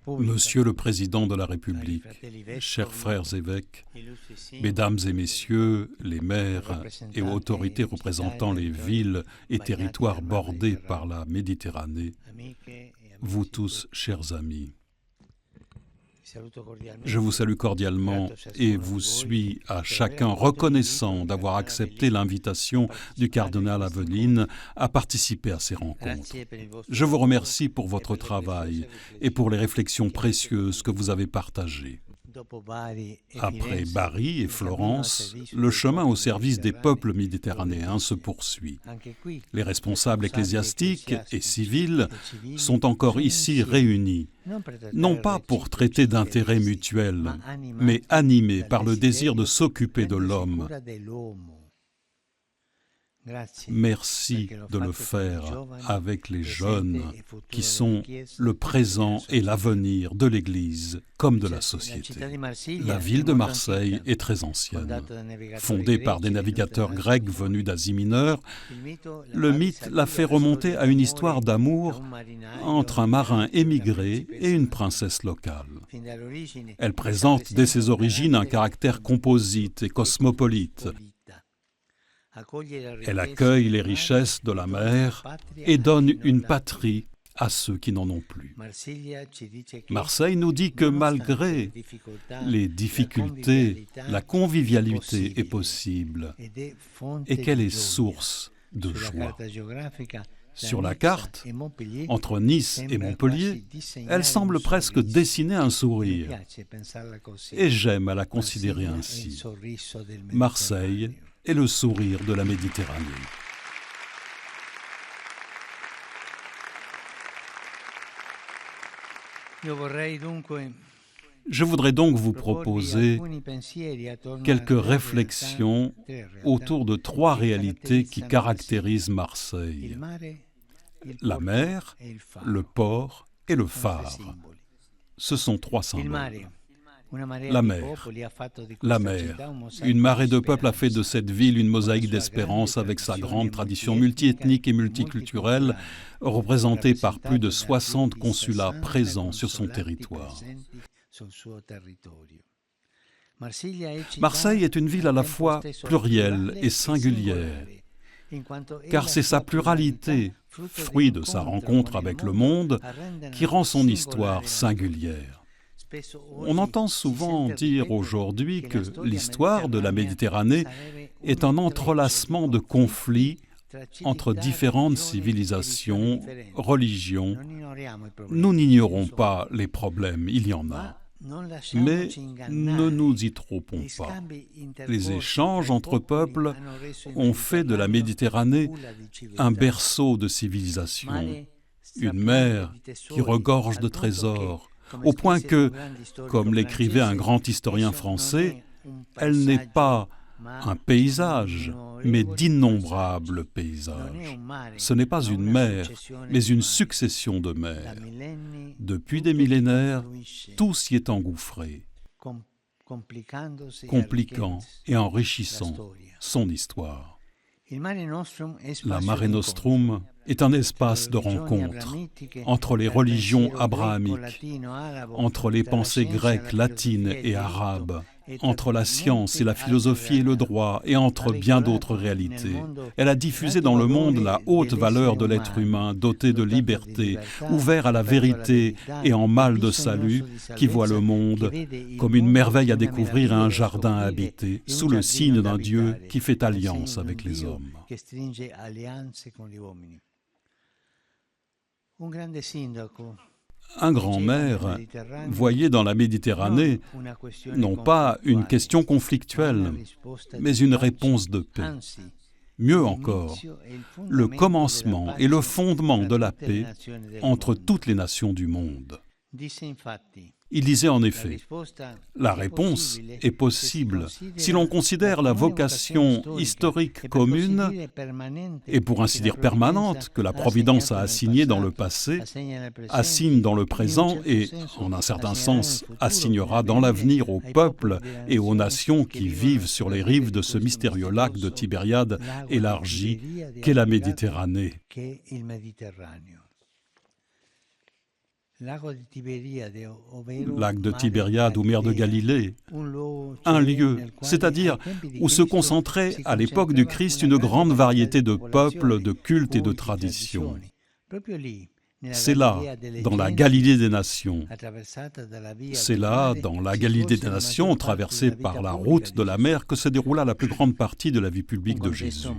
Monsieur le Président de la République, chers frères évêques, Mesdames et Messieurs les maires et autorités représentant les villes et territoires bordés par la Méditerranée, vous tous, chers amis, je vous salue cordialement et vous suis à chacun reconnaissant d'avoir accepté l'invitation du cardinal Aveline à participer à ces rencontres. Je vous remercie pour votre travail et pour les réflexions précieuses que vous avez partagées. Après Bari et Florence, le chemin au service des peuples méditerranéens se poursuit. Les responsables ecclésiastiques et civils sont encore ici réunis, non pas pour traiter d'intérêts mutuels, mais animés par le désir de s'occuper de l'homme. Merci de le faire avec les jeunes qui sont le présent et l'avenir de l'Église comme de la société. La ville de Marseille est très ancienne. Fondée par des navigateurs grecs venus d'Asie mineure, le mythe l'a fait remonter à une histoire d'amour entre un marin émigré et une princesse locale. Elle présente dès ses origines un caractère composite et cosmopolite. Elle accueille les richesses de la mer et donne une patrie à ceux qui n'en ont plus. Marseille nous dit que malgré les difficultés, la convivialité est possible et qu'elle est source de joie. Sur la carte, entre Nice et Montpellier, elle semble presque dessiner un sourire. Et j'aime à la considérer ainsi. Marseille est le sourire de la Méditerranée. Je voudrais donc vous proposer quelques réflexions autour de trois réalités qui caractérisent Marseille: la mer, le port et le phare. Ce sont trois symboles. La mer, une marée de peuple a fait de cette ville une mosaïque d'espérance avec sa grande tradition multiethnique et multiculturelle, représentée par plus de 60 consulats présents sur son territoire. Marseille est une ville à la fois plurielle et singulière, car c'est sa pluralité, fruit de sa rencontre avec le monde, qui rend son histoire singulière. On entend souvent dire aujourd'hui que l'histoire de la Méditerranée est un entrelacement de conflits entre différentes civilisations, religions. Nous n'ignorons pas les problèmes, il y en a. Mais ne nous y trompons pas. Les échanges entre peuples ont fait de la Méditerranée un berceau de civilisation, une mer qui regorge de trésors, au point que, comme l'écrivait un grand historien français, elle n'est pas un paysage, mais d'innombrables paysages. Ce n'est pas une mer, mais une succession de mers. Depuis des millénaires, tout s'y est engouffré, compliquant et enrichissant son histoire. La Mare Nostrum est un espace de rencontre entre les religions abrahamiques, entre les pensées grecques, latines et arabes, entre la science et la philosophie et le droit, et entre bien d'autres réalités. Elle a diffusé dans le monde la haute valeur de l'être humain, doté de liberté, ouvert à la vérité et en mal de salut, qui voit le monde comme une merveille à découvrir et un jardin à habiter, sous le signe d'un Dieu qui fait alliance avec les hommes. Un grand maire voyait dans la Méditerranée non pas une question conflictuelle, mais une réponse de paix. Mieux encore, le commencement et le fondement de la paix entre toutes les nations du monde. Il disait en effet, la réponse est possible si l'on considère la vocation historique commune et pour ainsi dire permanente que la Providence a assignée dans le passé, assigne dans le présent et, en un certain sens, assignera dans l'avenir aux peuples et aux nations qui vivent sur les rives de ce mystérieux lac de Tibériade élargi qu'est la Méditerranée. Lac de Tibériade ou mer de Galilée, un lieu, c'est-à-dire où se concentrait à l'époque du Christ une grande variété de peuples, de cultes et de traditions. C'est là, dans la Galilée des nations. C'est là, dans la Galilée des nations, traversée par la route de la mer, que se déroula la plus grande partie de la vie publique de Jésus.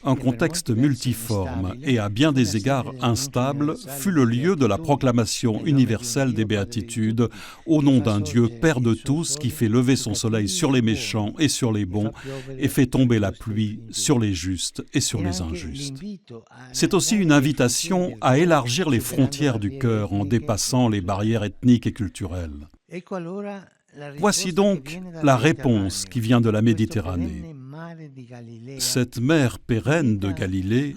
Un contexte multiforme et à bien des égards instable fut le lieu de la proclamation universelle des béatitudes au nom d'un Dieu Père de tous qui fait lever son soleil sur les méchants et sur les bons et fait tomber la pluie sur les justes et sur les injustes. C'est aussi une invitation à élargir les frontières du cœur en dépassant les barrières ethniques et culturelles. Voici donc la réponse qui vient de la Méditerranée. Cette mer pérenne de Galilée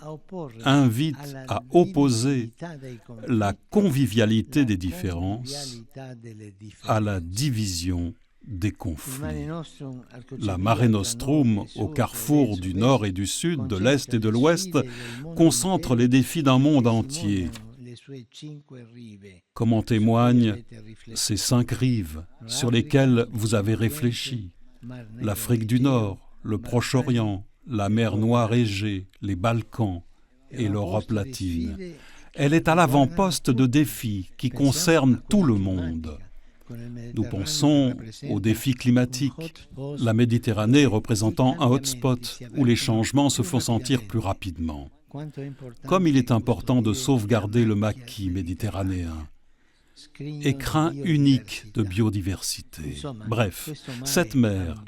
invite à opposer la convivialité des différences à la division des conflits. La Mare Nostrum, au carrefour du nord et du sud, de l'est et de l'ouest, concentre les défis d'un monde entier, comme en témoignent ces 5 rives sur lesquelles vous avez réfléchi: l'Afrique du Nord, le Proche-Orient, la mer Noire Égée, les Balkans et l'Europe latine. Elle est à l'avant-poste de défis qui concernent tout le monde. Nous pensons aux défis climatiques, la Méditerranée représentant un hotspot où les changements se font sentir plus rapidement. Comme il est important de sauvegarder le maquis méditerranéen, écrin unique de biodiversité. Bref, cette mer,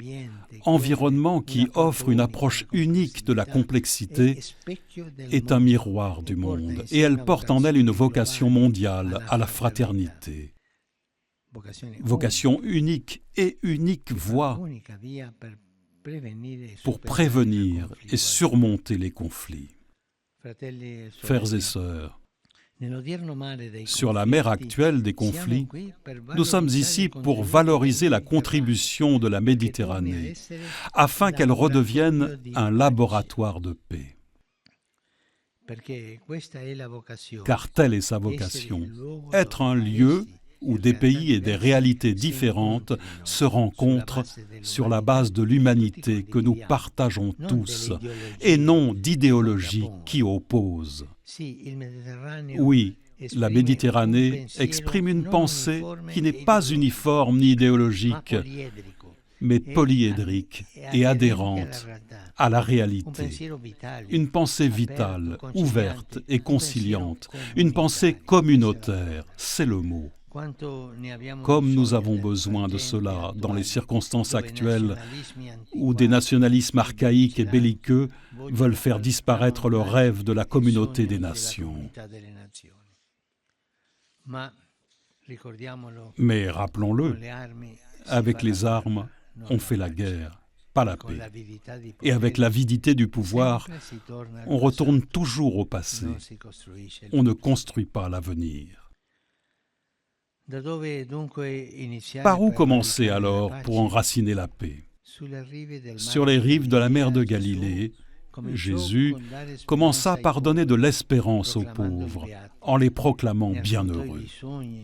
environnement qui offre une approche unique de la complexité, est un miroir du monde et elle porte en elle une vocation mondiale à la fraternité. Vocation unique et unique voie pour prévenir et surmonter les conflits. Frères et sœurs, sur la mer actuelle des conflits, nous sommes ici pour valoriser la contribution de la Méditerranée, afin qu'elle redevienne un laboratoire de paix. Car telle est sa vocation, être un lieu où des pays et des réalités différentes se rencontrent sur la base de l'humanité que nous partageons tous, et non d'idéologies qui opposent. Oui, la Méditerranée exprime une pensée qui n'est pas uniforme ni idéologique, mais polyédrique et adhérente à la réalité. Une pensée vitale, ouverte et conciliante, une pensée communautaire, c'est le mot. Comme nous avons besoin de cela dans les circonstances actuelles où des nationalismes archaïques et belliqueux veulent faire disparaître le rêve de la communauté des nations. Mais rappelons-le, avec les armes, on fait la guerre, pas la paix. Et avec l'avidité du pouvoir, on retourne toujours au passé. On ne construit pas l'avenir. Par où commencer alors pour enraciner la paix? Sur les rives de la mer de Galilée, Jésus commença par donner de l'espérance aux pauvres, en les proclamant bienheureux.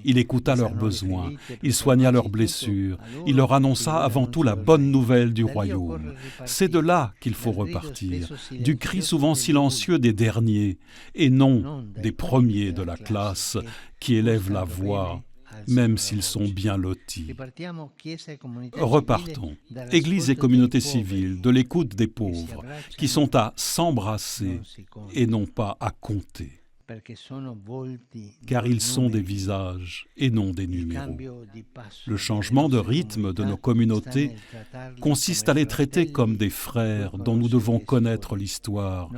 Il écouta leurs besoins, il soigna leurs blessures, il leur annonça avant tout la bonne nouvelle du royaume. C'est de là qu'il faut repartir, du cri souvent silencieux des derniers, et non des premiers de la classe qui élèvent la voix, même s'ils sont bien lotis. Repartons, Église et communauté civile, de l'écoute des pauvres, qui sont à s'embrasser et non pas à compter. Car ils sont des visages et non des numéros. Le changement de rythme de nos communautés consiste à les traiter comme des frères dont nous devons connaître l'histoire,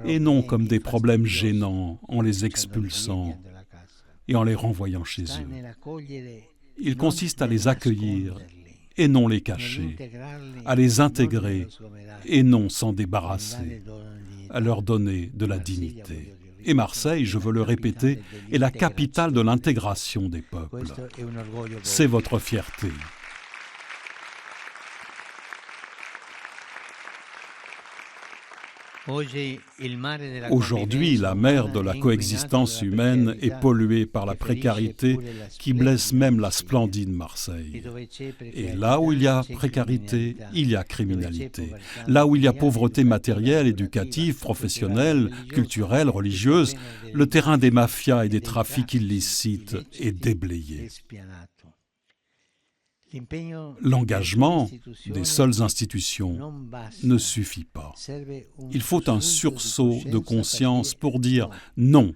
et non comme des problèmes gênants en les expulsant et en les renvoyant chez eux. Il consiste à les accueillir et non les cacher, à les intégrer et non s'en débarrasser, à leur donner de la dignité. Et Marseille, je veux le répéter, est la capitale de l'intégration des peuples. C'est votre fierté. Aujourd'hui, la mer de la coexistence humaine est polluée par la précarité qui blesse même la splendide Marseille. Et là où il y a précarité, il y a criminalité. Là où il y a pauvreté matérielle, éducative, professionnelle, culturelle, religieuse, le terrain des mafias et des trafics illicites est déblayé. L'engagement des seules institutions ne suffit pas. Il faut un sursaut de conscience pour dire non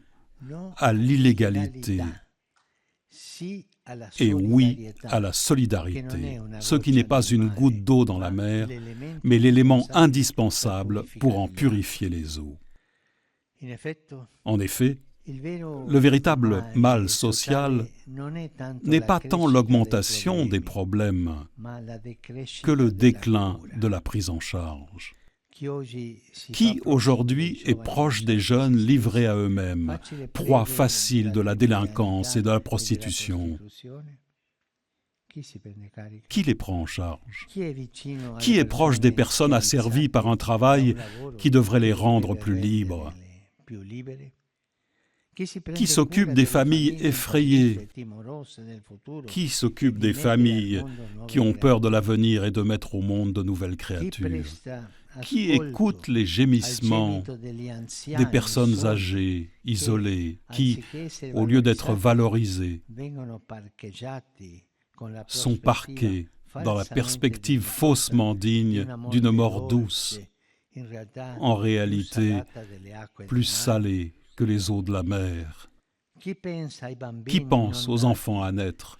à l'illégalité et oui à la solidarité, ce qui n'est pas une goutte d'eau dans la mer, mais l'élément indispensable pour en purifier les eaux. En effet, le véritable mal social n'est pas tant l'augmentation des problèmes que le déclin de la prise en charge. Qui aujourd'hui est proche des jeunes livrés à eux-mêmes, proie facile de la délinquance et de la prostitution? Qui les prend en charge? Qui est proche des personnes asservies par un travail qui devrait les rendre plus libres? Qui s'occupe des familles effrayées? Qui s'occupe des familles qui ont peur de l'avenir et de mettre au monde de nouvelles créatures? Qui écoute les gémissements des personnes âgées, isolées, qui, au lieu d'être valorisées, sont parquées dans la perspective faussement digne d'une mort douce, en réalité plus salée que les eaux de la mer? Qui pense aux enfants à naître,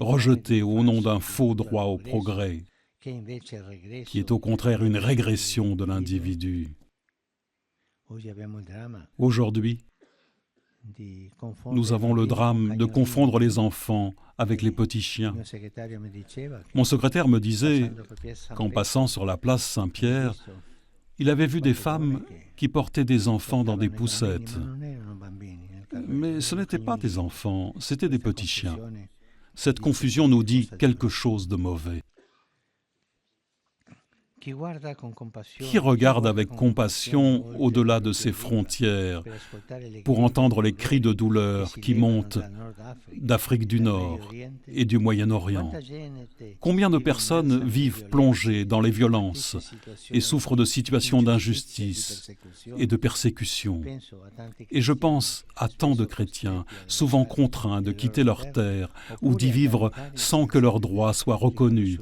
rejetés au nom d'un faux droit au progrès, qui est au contraire une régression de l'individu? Aujourd'hui, nous avons le drame de confondre les enfants avec les petits chiens. Mon secrétaire me disait qu'en passant sur la place Saint-Pierre, il avait vu des femmes qui portaient des enfants dans des poussettes. Mais ce n'étaient pas des enfants, c'étaient des petits chiens. Cette confusion nous dit quelque chose de mauvais. Qui regarde avec compassion au-delà de ses frontières pour entendre les cris de douleur qui montent d'Afrique du Nord et du Moyen-Orient? Combien de personnes vivent plongées dans les violences et souffrent de situations d'injustice et de persécution? Et je pense à tant de chrétiens, souvent contraints de quitter leur terre ou d'y vivre sans que leurs droits soient reconnus,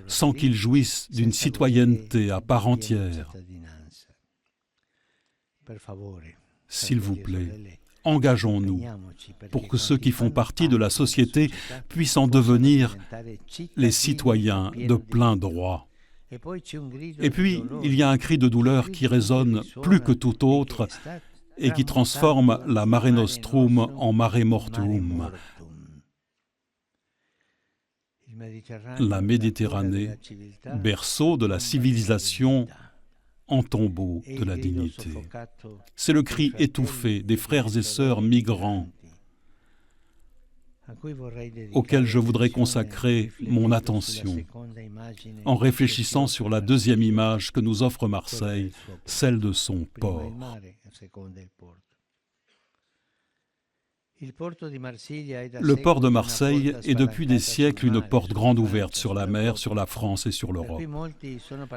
sans qu'ils jouissent d'une citoyenneté à part entière. S'il vous plaît, engageons-nous pour que ceux qui font partie de la société puissent en devenir les citoyens de plein droit. Et puis, il y a un cri de douleur qui résonne plus que tout autre et qui transforme la Mare Nostrum en Mare Mortuum. La Méditerranée, berceau de la civilisation, en tombeau de la dignité. C'est le cri étouffé des frères et sœurs migrants auxquels je voudrais consacrer mon attention en réfléchissant sur la deuxième image que nous offre Marseille, celle de son port. Le port de Marseille est depuis des siècles une porte grande ouverte sur la mer, sur la France et sur l'Europe.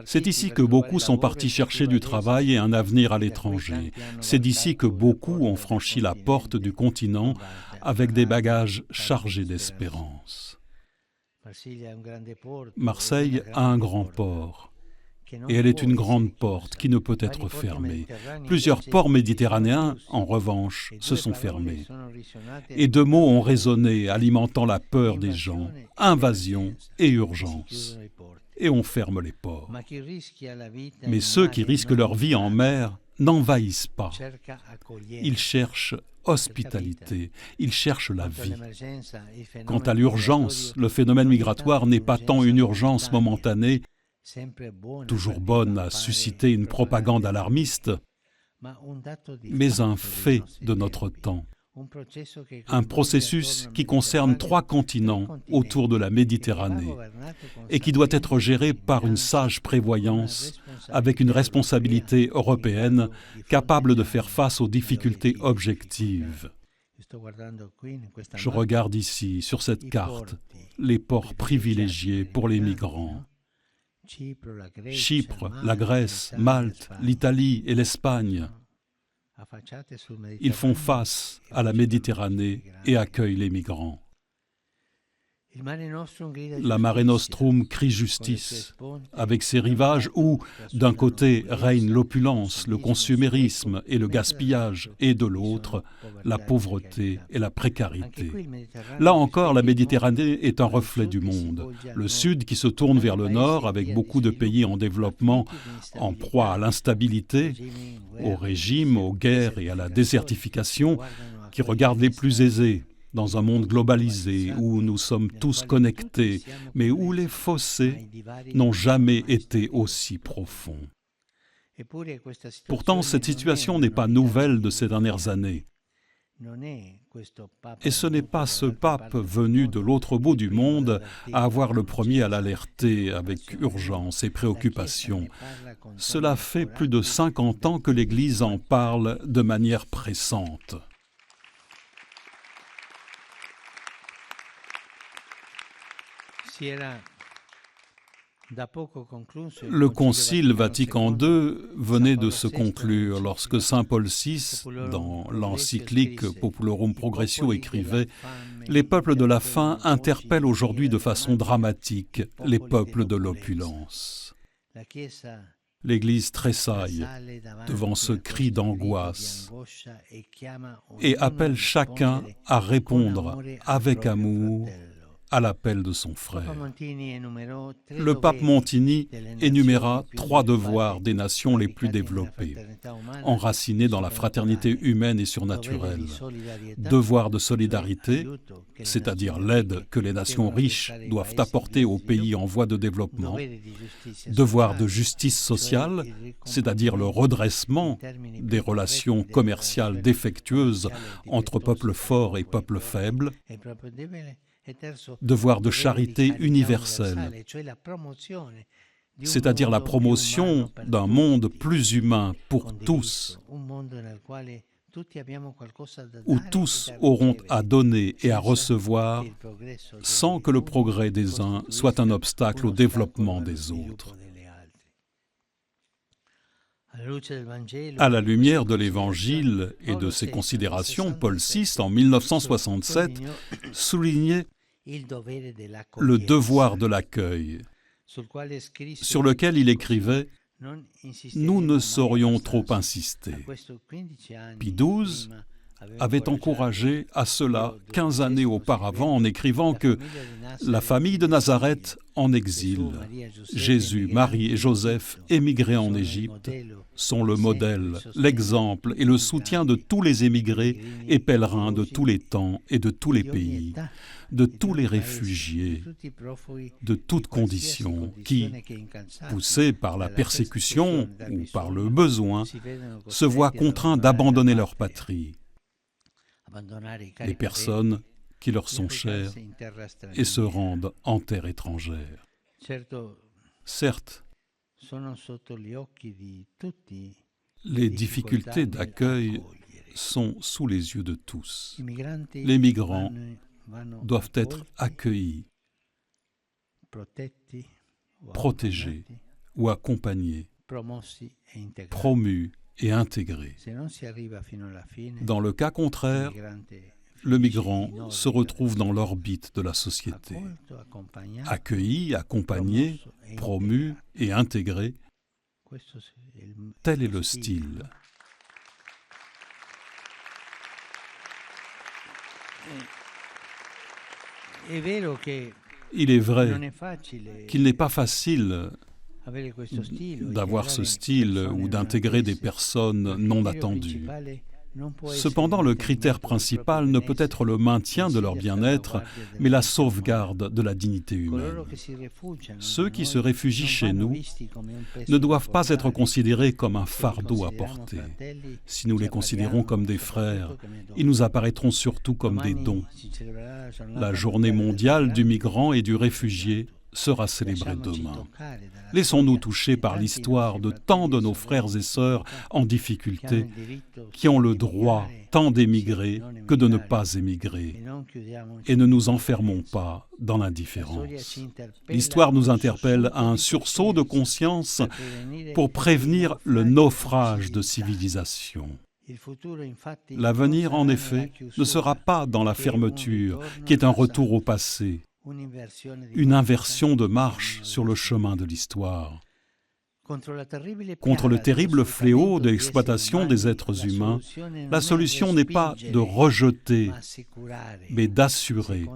C'est ici que beaucoup sont partis chercher du travail et un avenir à l'étranger. C'est d'ici que beaucoup ont franchi la porte du continent avec des bagages chargés d'espérance. Marseille a un grand port. Et elle est une grande porte qui ne peut être fermée. Plusieurs ports méditerranéens, en revanche, se sont fermés. Et deux mots ont résonné, alimentant la peur des gens, invasion et urgence. Et on ferme les ports. Mais ceux qui risquent leur vie en mer n'envahissent pas. Ils cherchent hospitalité, ils cherchent la vie. Quant à l'urgence, le phénomène migratoire n'est pas tant une urgence momentanée, toujours bonne à susciter une propagande alarmiste, mais un fait de notre temps. Un processus qui concerne 3 continents autour de la Méditerranée et qui doit être géré par une sage prévoyance avec une responsabilité européenne capable de faire face aux difficultés objectives. Je regarde ici, sur cette carte, les ports privilégiés pour les migrants. Chypre, la Grèce, Malte, l'Italie et l'Espagne. Ils font face à la Méditerranée et accueillent les migrants. La Mare Nostrum crie justice, avec ses rivages où, d'un côté, règne l'opulence, le consumérisme et le gaspillage, et de l'autre, la pauvreté et la précarité. Là encore, la Méditerranée est un reflet du monde. Le Sud qui se tourne vers le Nord, avec beaucoup de pays en développement, en proie à l'instabilité, au régime, aux guerres et à la désertification, qui regardent les plus aisés, dans un monde globalisé où nous sommes tous connectés, mais où les fossés n'ont jamais été aussi profonds. Pourtant, cette situation n'est pas nouvelle de ces dernières années. Et ce n'est pas ce pape venu de l'autre bout du monde à avoir le premier à l'alerter avec urgence et préoccupation. Cela fait plus de 50 ans que l'Église en parle de manière pressante. Le Concile Vatican II venait de se conclure lorsque saint Paul VI, dans l'encyclique Populorum Progressio, écrivait « Les peuples de la faim interpellent aujourd'hui de façon dramatique les peuples de l'opulence ». L'Église tressaille devant ce cri d'angoisse et appelle chacun à répondre avec amour à l'appel de son frère. Le pape Montini énuméra 3 devoirs des nations les plus développées, enracinés dans la fraternité humaine et surnaturelle. Devoir de solidarité, c'est-à-dire l'aide que les nations riches doivent apporter aux pays en voie de développement. Devoir de justice sociale, c'est-à-dire le redressement des relations commerciales défectueuses entre peuples forts et peuples faibles. Devoir de charité universelle, c'est-à-dire la promotion d'un monde plus humain pour tous, où tous auront à donner et à recevoir sans que le progrès des uns soit un obstacle au développement des autres. À la lumière de l'Évangile et de ses considérations, Paul VI, en 1967, soulignait le devoir de l'accueil, sur lequel il écrivait « Nous ne saurions trop insister ». Pie XII avait encouragé à cela 15 années auparavant en écrivant que la famille de Nazareth en exil, Jésus, Marie et Joseph émigrés en Égypte, sont le modèle, l'exemple et le soutien de tous les émigrés et pèlerins de tous les temps et de tous les pays, de tous les réfugiés, de toutes conditions, qui, poussés par la persécution ou par le besoin, se voient contraints d'abandonner leur patrie, les personnes qui leur sont chères et se rendent en terre étrangère. Certes, les difficultés d'accueil sont sous les yeux de tous. Les migrants doivent être accueillis, protégés ou accompagnés, promus et intégrés. Dans le cas contraire, le migrant se retrouve dans l'orbite de la société. Accueilli, accompagné, promu et intégré, tel est le style. Il est vrai qu'il n'est pas facile d'avoir ce style ou d'intégrer des personnes non attendues. Cependant, le critère principal ne peut être le maintien de leur bien-être, mais la sauvegarde de la dignité humaine. Ceux qui se réfugient chez nous ne doivent pas être considérés comme un fardeau à porter. Si nous les considérons comme des frères, ils nous apparaîtront surtout comme des dons. La journée mondiale du migrant et du réfugié sera célébré demain. Laissons-nous toucher par l'histoire de tant de nos frères et sœurs en difficulté qui ont le droit tant d'émigrer que de ne pas émigrer. Et ne nous enfermons pas dans l'indifférence. L'histoire nous interpelle à un sursaut de conscience pour prévenir le naufrage de civilisation. L'avenir, en effet, ne sera pas dans la fermeture, qui est un retour au passé, une inversion de marche sur le chemin de l'histoire. Contre le terrible fléau de l'exploitation des êtres humains, la solution n'est pas de rejeter, mais d'assurer,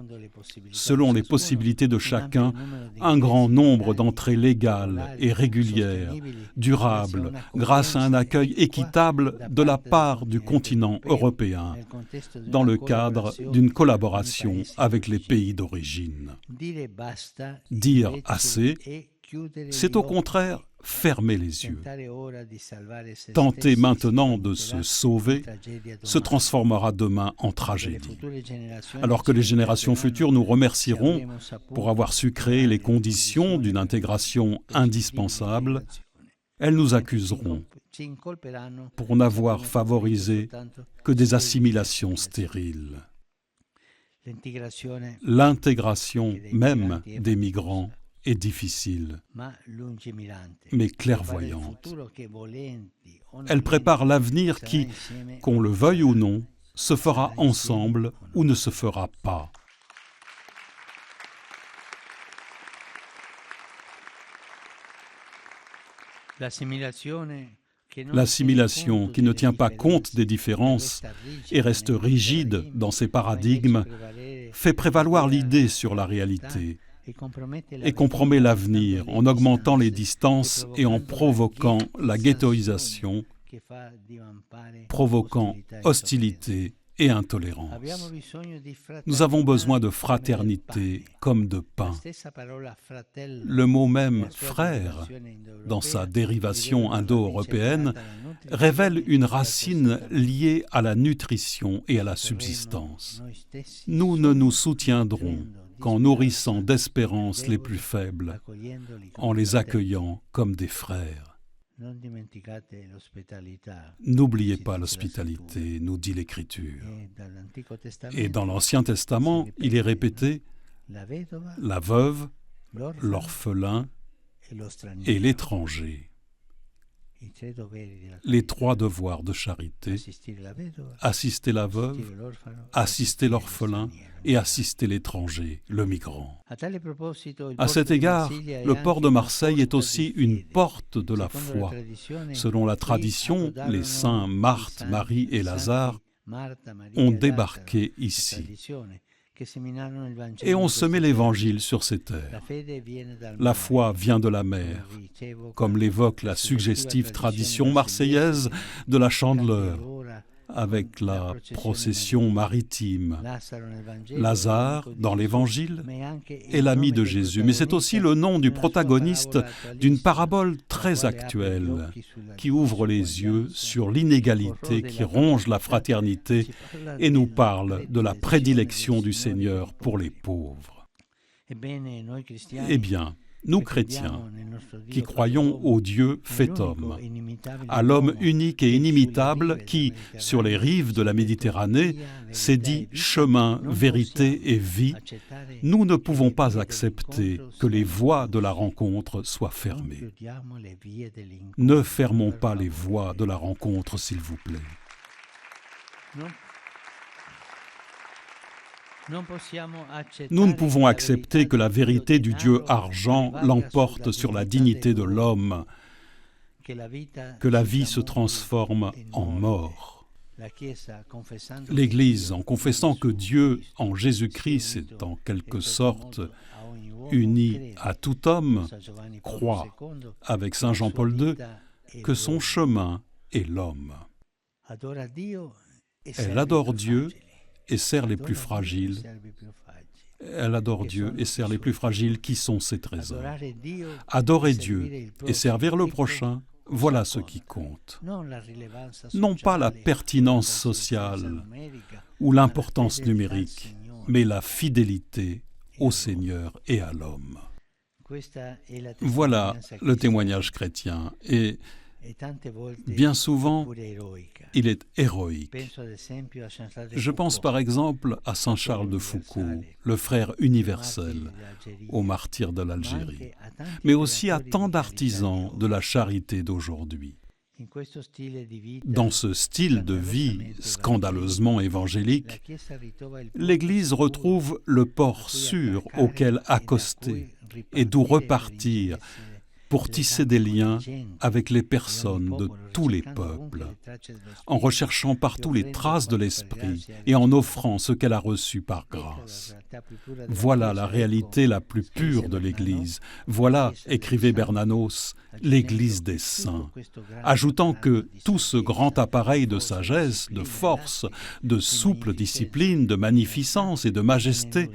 selon les possibilités de chacun, un grand nombre d'entrées légales et régulières, durables, grâce à un accueil équitable de la part du continent européen, dans le cadre d'une collaboration avec les pays d'origine. Dire assez, c'est au contraire fermer les yeux. Tenter maintenant de se sauver se transformera demain en tragédie. Alors que les générations futures nous remercieront pour avoir su créer les conditions d'une intégration indispensable, elles nous accuseront pour n'avoir favorisé que des assimilations stériles. L'intégration même des migrants est difficile, mais clairvoyante. Elle prépare l'avenir qui, qu'on le veuille ou non, se fera ensemble ou ne se fera pas. L'assimilation qui ne tient pas compte des différences et reste rigide dans ses paradigmes fait prévaloir l'idée sur la réalité et compromet l'avenir en augmentant les distances et en provoquant la ghettoisation, provoquant hostilité et intolérance. Nous avons besoin de fraternité comme de pain. Le mot même « frère », dans sa dérivation indo-européenne, révèle une racine liée à la nutrition et à la subsistance. Nous ne nous soutiendrons qu'en nourrissant d'espérance les plus faibles, en les accueillant comme des frères. N'oubliez pas l'hospitalité, nous dit l'Écriture. Et dans l'Ancien Testament, il est répété la veuve, l'orphelin et l'étranger. Les trois devoirs de charité: assister la veuve, assister l'orphelin et assister l'étranger, le migrant. À cet égard, le port de Marseille est aussi une porte de la foi. Selon la tradition, les saints Marthe, Marie et Lazare ont débarqué ici et ont semé l'Évangile sur ces terres. La foi vient de la mer, comme l'évoque la suggestive tradition marseillaise de la Chandeleur, avec la procession maritime. Lazare, dans l'Évangile, est l'ami de Jésus, mais c'est aussi le nom du protagoniste d'une parabole très actuelle qui ouvre les yeux sur l'inégalité qui ronge la fraternité et nous parle de la prédilection du Seigneur pour les pauvres. Eh bien, nous chrétiens, qui croyons au Dieu fait homme, à l'homme unique et inimitable qui, sur les rives de la Méditerranée, s'est dit chemin, vérité et vie, nous ne pouvons pas accepter que les voies de la rencontre soient fermées. Ne fermons pas les voies de la rencontre, s'il vous plaît. Nous ne pouvons accepter que la vérité du Dieu argent l'emporte sur la dignité de l'homme, que la vie se transforme en mort. L'Église, en confessant que Dieu, en Jésus-Christ, est en quelque sorte uni à tout homme, croit, avec Saint Jean-Paul II, que son chemin est l'homme. Elle adore Dieu et sert les plus fragiles. Elle adore Dieu et sert les plus fragiles qui sont ses trésors. Adorer Dieu et servir le prochain, voilà ce qui compte. Non pas la pertinence sociale ou l'importance numérique, mais la fidélité au Seigneur et à l'homme. Voilà le témoignage chrétien. Et bien souvent, il est héroïque. Je pense par exemple à Saint Charles de Foucauld, le frère universel, au martyr de l'Algérie, mais aussi à tant d'artisans de la charité d'aujourd'hui. Dans ce style de vie scandaleusement évangélique, l'Église retrouve le port sûr auquel accoster et d'où repartir pour tisser des liens avec les personnes de tous les peuples, en recherchant partout les traces de l'Esprit et en offrant ce qu'elle a reçu par grâce. Voilà la réalité la plus pure de l'Église. Voilà, écrivait Bernanos, l'Église des saints, ajoutant que tout ce grand appareil de sagesse, de force, de souple discipline, de magnificence et de majesté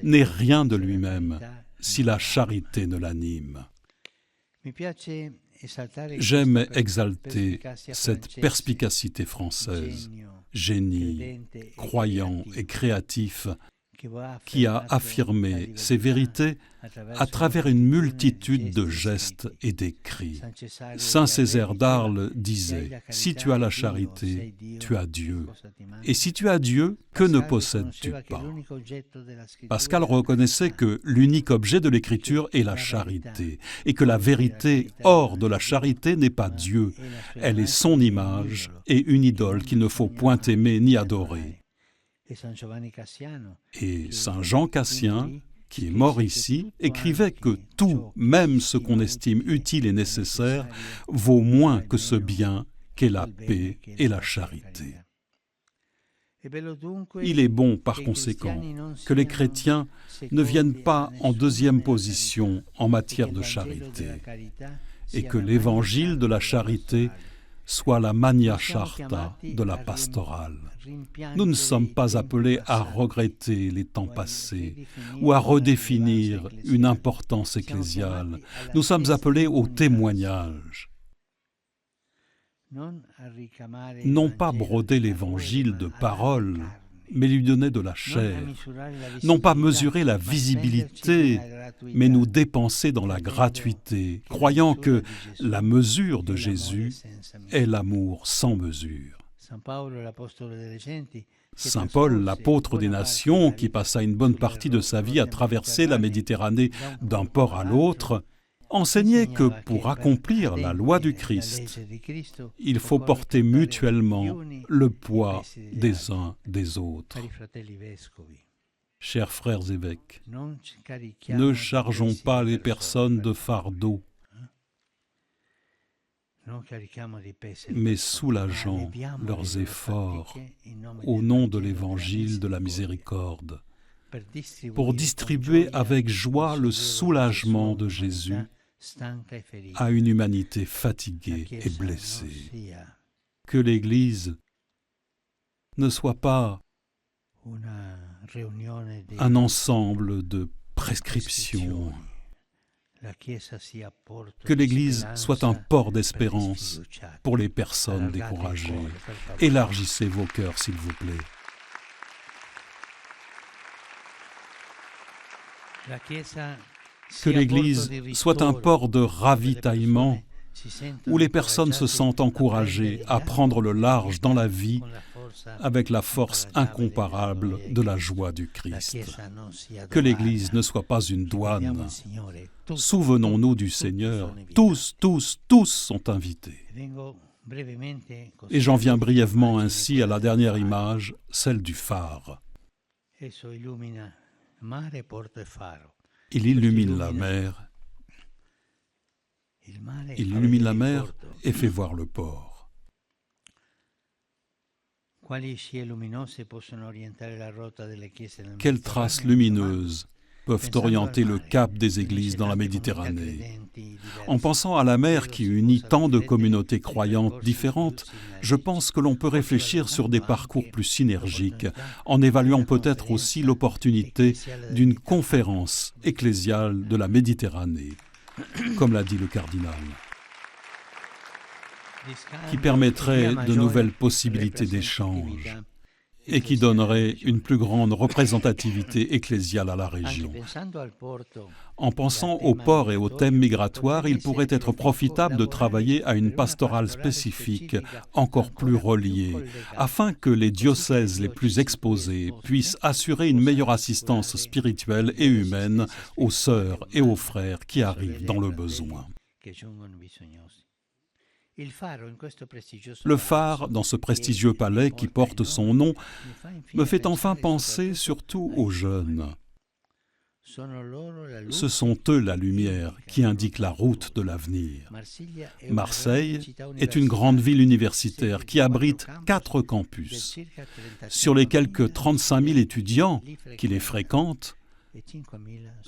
n'est rien de lui-même si la charité ne l'anime. J'aime exalter cette perspicacité française, génie, croyant et créatif, qui a affirmé ces vérités à travers une multitude de gestes et d'écrits. Saint Césaire d'Arles disait « Si tu as la charité, tu as Dieu. Et si tu as Dieu, que ne possèdes-tu pas ?» Pascal reconnaissait que l'unique objet de l'Écriture est la charité, et que la vérité hors de la charité n'est pas Dieu. Elle est son image et une idole qu'il ne faut point aimer ni adorer. Et Saint Jean Cassien, qui est mort ici, écrivait que tout, même ce qu'on estime utile et nécessaire, vaut moins que ce bien qu'est la paix et la charité. Il est bon, par conséquent, que les chrétiens ne viennent pas en deuxième position en matière de charité, et que l'évangile de la charité soit la magna charta de la pastorale. Nous ne sommes pas appelés à regretter les temps passés ou à redéfinir une importance ecclésiale. Nous sommes appelés au témoignage. Non pas broder l'évangile de paroles, mais lui donner de la chair. Non pas mesurer la visibilité, mais nous dépenser dans la gratuité, croyant que la mesure de Jésus est l'amour sans mesure. Saint Paul, l'apôtre des nations, qui passa une bonne partie de sa vie à traverser la Méditerranée d'un port à l'autre, enseignait que pour accomplir la loi du Christ, il faut porter mutuellement le poids des uns des autres. Chers frères évêques, ne chargeons pas les personnes de fardeau, mais soulageons leurs efforts au nom de l'Évangile de la miséricorde, pour distribuer avec joie le soulagement de Jésus à une humanité fatiguée et blessée. Que l'Église ne soit pas un ensemble de prescriptions. Que l'Église soit un port d'espérance pour les personnes découragées. Élargissez vos cœurs, s'il vous plaît. Que l'Église soit un port de ravitaillement où les personnes se sentent encouragées à prendre le large dans la vie avec la force incomparable de la joie du Christ. Que l'Église ne soit pas une douane. Souvenons-nous du Seigneur. Tous sont invités. Et j'en viens brièvement ainsi à la dernière image, celle du phare. Il illumine la mer. Il illumine la mer et fait voir le port. Quelles traces lumineuses peuvent orienter le cap des églises dans la Méditerranée? En pensant à la mer qui unit tant de communautés croyantes différentes, je pense que l'on peut réfléchir sur des parcours plus synergiques, en évaluant peut-être aussi l'opportunité d'une conférence ecclésiale de la Méditerranée, comme l'a dit le cardinal, qui permettrait de nouvelles possibilités d'échange et qui donnerait une plus grande représentativité ecclésiale à la région. En pensant au port et aux thèmes migratoires, il pourrait être profitable de travailler à une pastorale spécifique, encore plus reliée, afin que les diocèses les plus exposés puissent assurer une meilleure assistance spirituelle et humaine aux sœurs et aux frères qui arrivent dans le besoin. Le phare, dans ce prestigieux palais qui porte son nom, me fait enfin penser surtout aux jeunes. Ce sont eux la lumière qui indique la route de l'avenir. Marseille est une grande ville universitaire qui abrite 4 campus. Sur les quelques 35 000 étudiants qui les fréquentent,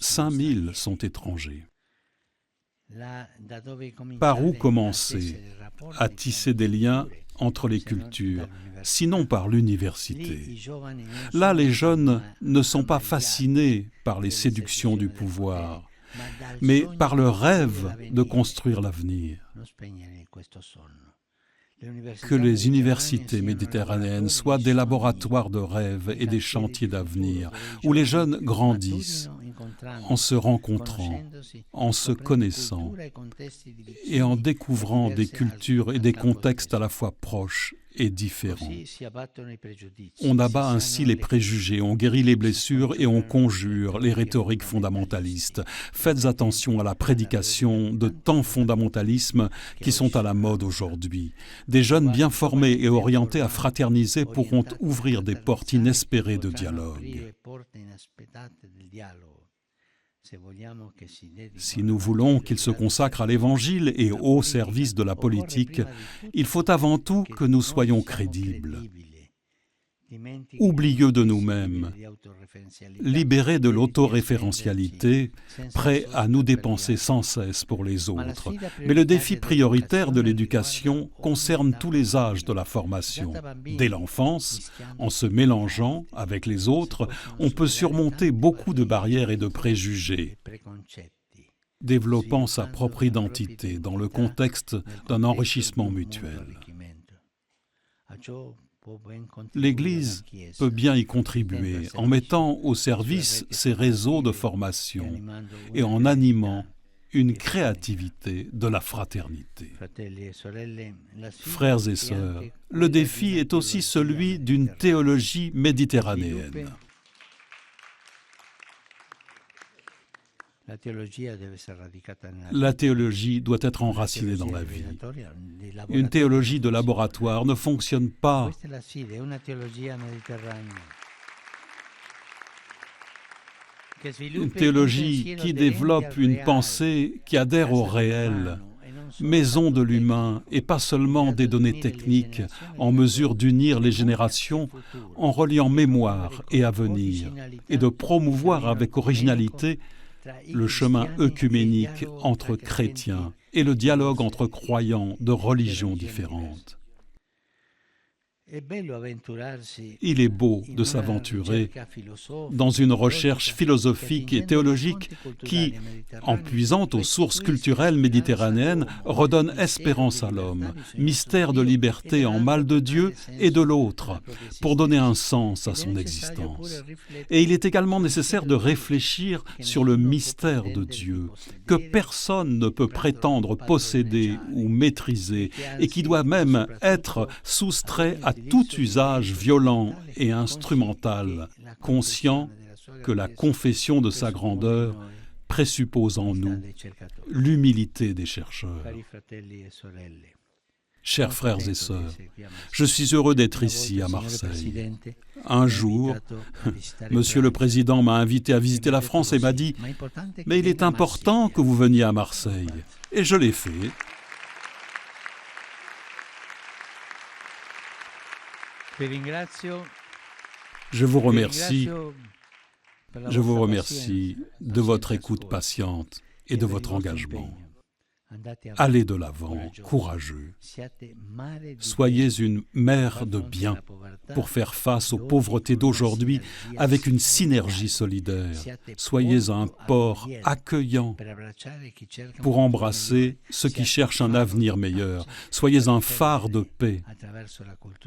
5 000 sont étrangers. Par où commencer à tisser des liens entre les cultures, sinon par l'université? Là, les jeunes ne sont pas fascinés par les séductions du pouvoir, mais par le rêve de construire l'avenir. Que les universités méditerranéennes soient des laboratoires de rêves et des chantiers d'avenir, où les jeunes grandissent en se rencontrant, en se connaissant et en découvrant des cultures et des contextes à la fois proches et différents. On abat ainsi les préjugés, on guérit les blessures et on conjure les rhétoriques fondamentalistes. Faites attention à la prédication de tant fondamentalismes qui sont à la mode aujourd'hui. Des jeunes bien formés et orientés à fraterniser pourront ouvrir des portes inespérées de dialogue. Si nous voulons qu'ils se consacrent à l'Évangile et au service de la politique, il faut avant tout que nous soyons crédibles, oublieux de nous-mêmes, libérés de l'autoréférentialité, prêts à nous dépenser sans cesse pour les autres. Mais le défi prioritaire de l'éducation concerne tous les âges de la formation. Dès l'enfance, en se mélangeant avec les autres, on peut surmonter beaucoup de barrières et de préjugés, développant sa propre identité dans le contexte d'un enrichissement mutuel. L'Église peut bien y contribuer en mettant au service ses réseaux de formation et en animant une créativité de la fraternité. Frères et sœurs, le défi est aussi celui d'une théologie méditerranéenne. La théologie doit être enracinée dans la vie. Une théologie de laboratoire ne fonctionne pas. Une théologie qui développe une pensée qui adhère au réel, maison de l'humain et pas seulement des données techniques en mesure d'unir les générations en reliant mémoire et avenir et de promouvoir avec originalité le chemin œcuménique entre chrétiens et le dialogue entre croyants de religions différentes. Il est beau de s'aventurer dans une recherche philosophique et théologique qui, en puisant aux sources culturelles méditerranéennes, redonne espérance à l'homme, mystère de liberté en mal de Dieu et de l'autre, pour donner un sens à son existence. Et il est également nécessaire de réfléchir sur le mystère de Dieu, que personne ne peut prétendre posséder ou maîtriser, et qui doit même être soustrait à tout usage violent et instrumental, conscient que la confession de sa grandeur présuppose en nous l'humilité des chercheurs. Chers frères et sœurs, je suis heureux d'être ici à Marseille. Un jour, Monsieur le Président m'a invité à visiter la France et m'a dit « Mais il est important que vous veniez à Marseille. » Et je l'ai fait. Je vous remercie de votre écoute patiente et de votre engagement. Allez de l'avant, courageux. Soyez une mère de bien pour faire face aux pauvretés d'aujourd'hui avec une synergie solidaire. Soyez un port accueillant pour embrasser ceux qui cherchent un avenir meilleur. Soyez un phare de paix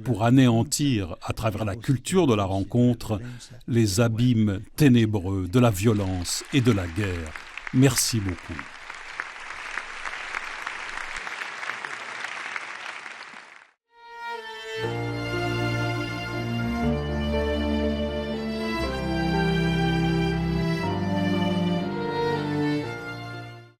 pour anéantir, à travers la culture de la rencontre, les abîmes ténébreux de la violence et de la guerre. Merci beaucoup.